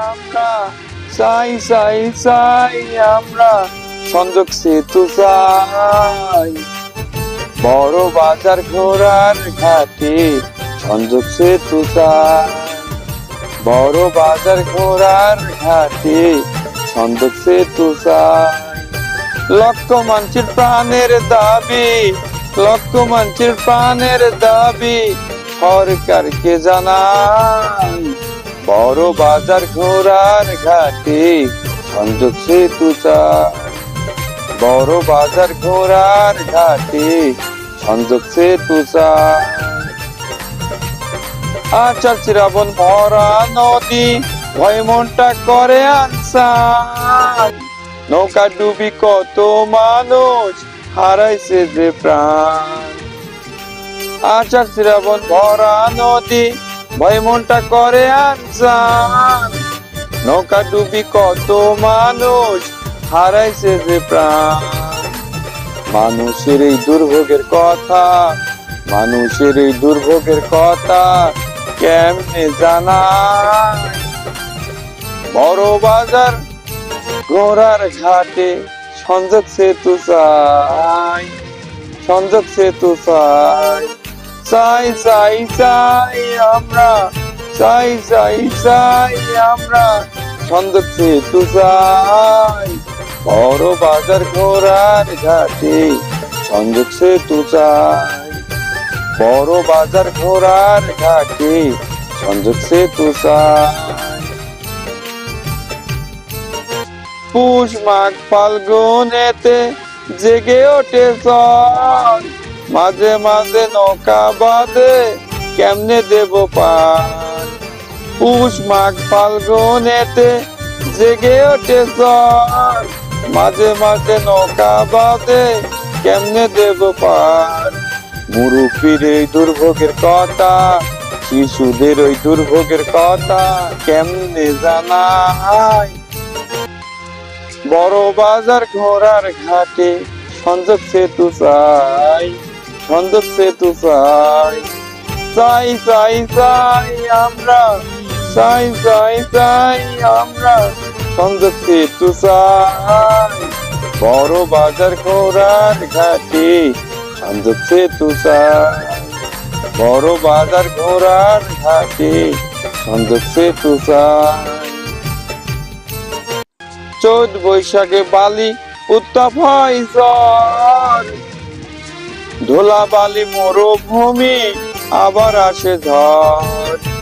আমরা চাই চাই চাই আমরা সংযোগ সেতু চাই বড় বাজার ঘোড়ার ঘাটে সংযোগ সেতু চাই বড় বাজার ঘোড়ার ঘাটে সংযোগ সেতু চাই লক্ষ মানুষের প্রাণের দাবি লক্ষ মানুষের প্রাণের দাবি সরকারকে জানাই বড় বাজার ঘোড়ার ঘাটে সংযোগ সেতু চাই বড় বাজার ঘোড়ার ঘাটে সংযোগ সেতু চাই আচার শ্রাবণ ভরা নদী ভয় মনটা করে আনসান নৌকা ডুবি কত মানুষ হারাইছে যে প্রাণ আচার শ্রাবণ ভরা নদী ভয় মনটা করে আনসান নৌকা ডুবি কত মানুষ হারাইছে যে প্রাণ মানুষের এই দুর্ভোগের কথা মানুষের এই দুর্ভোগের কথা কেমনে জানাই বড় বাজার ঘোড়ার ঘাটে সংযোগ সেতু চাই সংযোগ সেতু চাই চাই চাই চাই আমরা চাই চাই চাই আমরা সংযোগ সেতু চাই বড় বাজার ঘোড়ার ঘাটে সংযোগ সেতু চাই বড় বাজার ঘোড়ার ঘাটে সংযোগ সেতু চাই পুষ মাঘ ফাল্গুনেতে জেগে ওঠে চর মাঝে মাঝে নৌকা বাঁধে কেমনে দেব পার পুষ মাঘ ফাল্গুনেতে জেগে ওঠে চর মাঝে মাঝে নৌকা বাঁধে কেমনে দেব পার মুরুব্বির এই দুর্ভোগের কথা শিশুদের ওই দুর্ভোগের কথা কেমনে জানাই বড় বাজার ঘোড়ার ঘাটে সংযোগ সেতু চাই সংযোগ সেতু চাই চাই চাই চাই আমরা চাই চাই চাই আমরা সংযোগ সেতু চাই বড় বাজার ঘোড়ার ঘাটে সংযোগ সেতু চাই বড় বাজার ঘোড়ার ঘাটে সংযোগ সেতু চাই চৈত বৈশাখে বালি উত্তাপ হয় ঝড় ধুলা বালি মরুভূমি আবার আসে ঝড়